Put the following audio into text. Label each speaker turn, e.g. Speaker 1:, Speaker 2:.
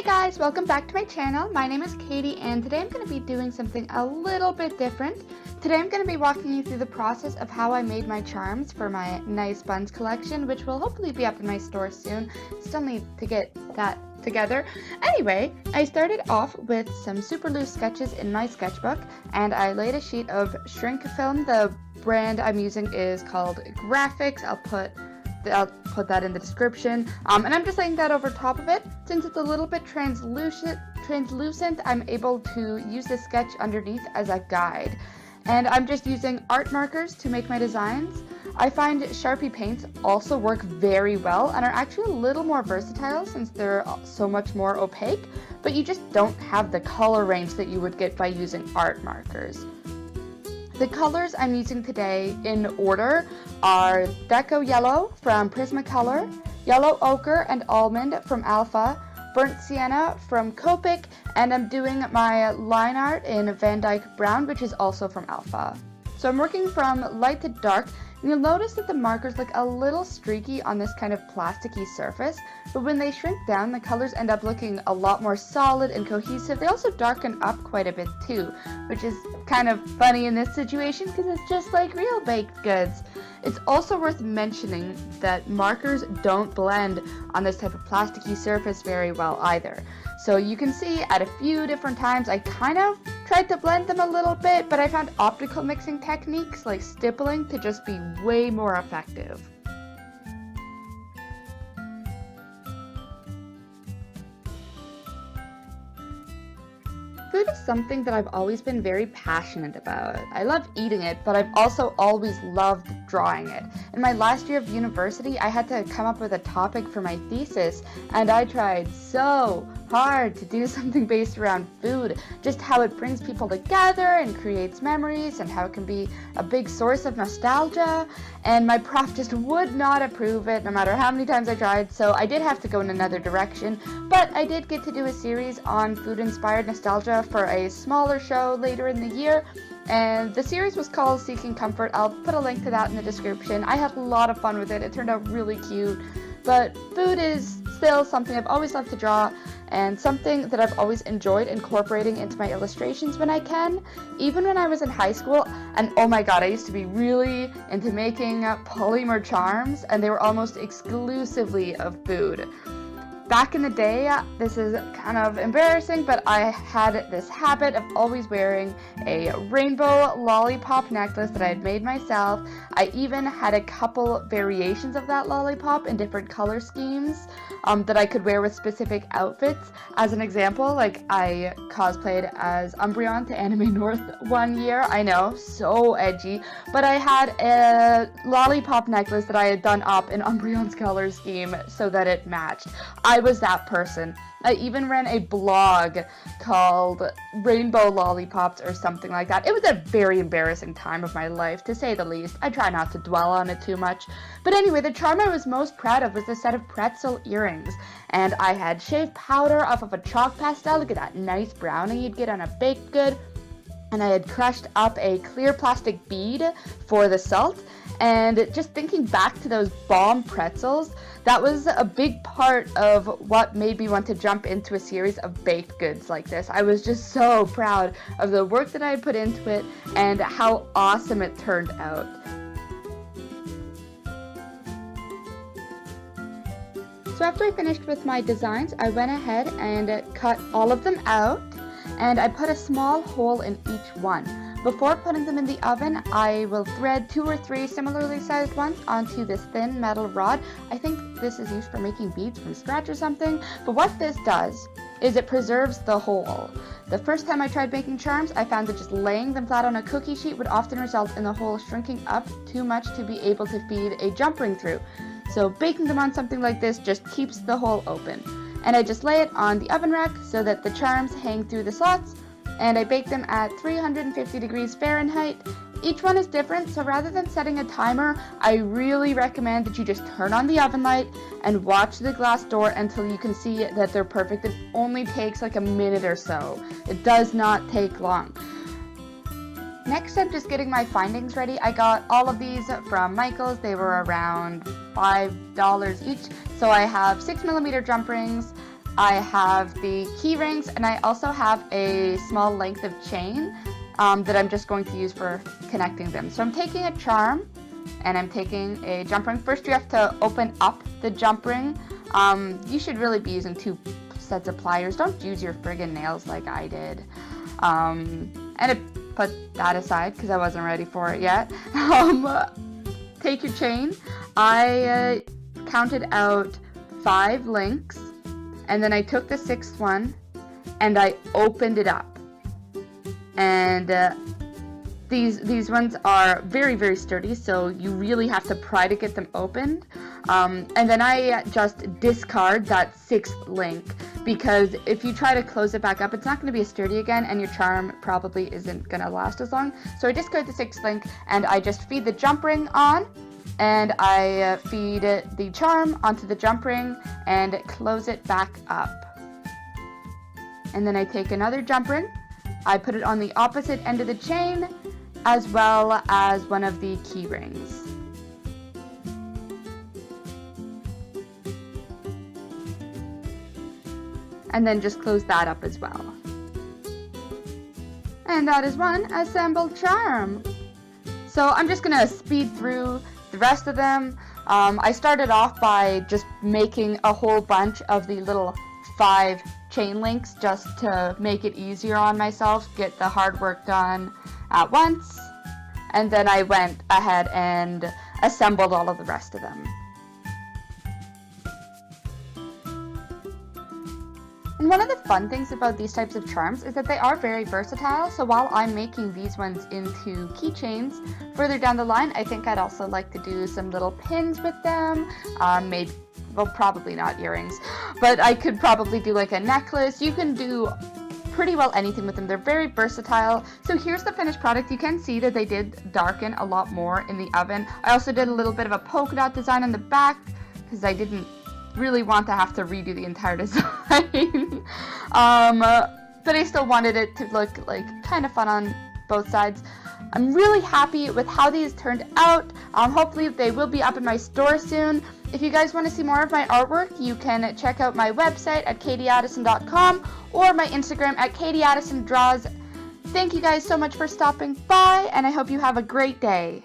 Speaker 1: Hey guys, welcome back to my channel. My name is Katie and today I'm going to be doing something a little bit different. Today I'm going to be walking you through the process of how I made my charms for my Nice Buns collection, which will hopefully be up in my store soon. Still need to get that together. Anyway, I started off with some super loose sketches in my sketchbook and I laid a sheet of shrink film. The brand I'm using is called Grafix. I'll put that in the description, and I'm just laying that over top of it. Since it's a little bit translucent, I'm able to use this sketch underneath as a guide. And I'm just using art markers to make my designs. I find Sharpie paints also work very well and are actually a little more versatile since they're so much more opaque, but you just don't have the color range that you would get by using art markers. The colors I'm using today in order are Deco Yellow from Prismacolor, Yellow Ochre and Almond from Alpha, Burnt Sienna from Copic, and I'm doing my line art in Vandyke Brown, which is also from Alpha. So I'm working from light to dark, and you'll notice that the markers look a little streaky on this kind of plasticky surface, but when they shrink down, the colors end up looking a lot more solid and cohesive. They also darken up quite a bit too, which is kind of funny in this situation because it's just like real baked goods. It's also worth mentioning that markers don't blend on this type of plasticky surface very well either. So you can see at a few different times I kind of tried to blend them a little bit, but I found optical mixing techniques like stippling to just be way more effective. Food is something that I've always been very passionate about. I love eating it, but I've also always loved drawing it. In my last year of university, I had to come up with a topic for my thesis, and I tried so hard to do something based around food, just how it brings people together and creates memories and how it can be a big source of nostalgia, and my prof just would not approve it no matter how many times I tried, so I did have to go in another direction, but I did get to do a series on food-inspired nostalgia for a smaller show later in the year, and the series was called Seeking Comfort. I'll put a link to that in the description. I had a lot of fun with it. It turned out really cute, but food is still something I've always loved to draw and something that I've always enjoyed incorporating into my illustrations when I can. Even when I was in high school, and oh my god, I used to be really into making polymer charms, and they were almost exclusively of food. Back in the day, this is kind of embarrassing, but I had this habit of always wearing a rainbow lollipop necklace that I had made myself. I even had a couple variations of that lollipop in different color schemes that I could wear with specific outfits. As an example, like I cosplayed as Umbreon to Anime North one year. I know, so edgy, but I had a lollipop necklace that I had done up in Umbreon's color scheme so that it matched. I was that person. I even ran a blog called Rainbow Lollipops or something like that. It was a very embarrassing time of my life, to say the least. I try not to dwell on it too much. But anyway, the charm I was most proud of was the set of pretzel earrings. And I had shaved powder off of a chalk pastel to get that nice browning you'd get on a baked good. And I had crushed up a clear plastic bead for the salt. And just thinking back to those bomb pretzels, that was a big part of what made me want to jump into a series of baked goods like this. I was just so proud of the work that I had put into it and how awesome it turned out. So after I finished with my designs, I went ahead and cut all of them out, and I put a small hole in each one. Before putting them in the oven, I will thread 2 or 3 similarly sized ones onto this thin metal rod. I think this is used for making beads from scratch or something, but what this does is it preserves the hole. The first time I tried making charms, I found that just laying them flat on a cookie sheet would often result in the hole shrinking up too much to be able to feed a jump ring through. So baking them on something like this just keeps the hole open. And I just lay it on the oven rack so that the charms hang through the slots, and I bake them at 350 degrees Fahrenheit. Each one is different, so rather than setting a timer, I really recommend that you just turn on the oven light and watch the glass door until you can see that they're perfect. It only takes like a minute or so. It does not take long. Next, I'm just getting my findings ready. I got all of these from Michael's. They were around $5 each. So I have 6mm jump rings, I have the key rings, and I also have a small length of chain that I'm just going to use for connecting them. So I'm taking a charm and I'm taking a jump ring. First you have to open up the jump ring. You should really be using 2 sets of pliers. Don't use your friggin' nails like I did. And I put that aside because I wasn't ready for it yet. Take your chain. I counted out 5 links, and then I took the 6th one and I opened it up. And these ones are very, very sturdy, so you really have to pry to get them opened. And then I just discard that 6th link, because if you try to close it back up, it's not going to be as sturdy again, and your charm probably isn't going to last as long. So I discard the 6th link, and I just feed the jump ring on, and I feed the charm onto the jump ring and close it back up. And then I take another jump ring, I put it on the opposite end of the chain, as well as one of the key rings. And then just close that up as well. And that is one assembled charm. So I'm just gonna speed through the rest of them. I started off by just making a whole bunch of the little 5 chain links just to make it easier on myself, get the hard work done at once. And then I went ahead and assembled all of the rest of them. And one of the fun things about these types of charms is that they are very versatile. So while I'm making these ones into keychains, further down the line, I think I'd also like to do some little pins with them. Maybe, well, probably not earrings, but I could probably do like a necklace. You can do pretty well anything with them. They're very versatile. So here's the finished product. You can see that they did darken a lot more in the oven. I also did a little bit of a polka dot design on the back because I didn't really want to have to redo the entire design. But I still wanted it to look like kind of fun on both sides. I'm really happy with how these turned out. Hopefully they will be up in my store soon. If you guys want to see more of my artwork, you can check out my website at KTAddison.com or my Instagram at KTAddisonDraws. Thank you guys so much for stopping by, and I hope you have a great day.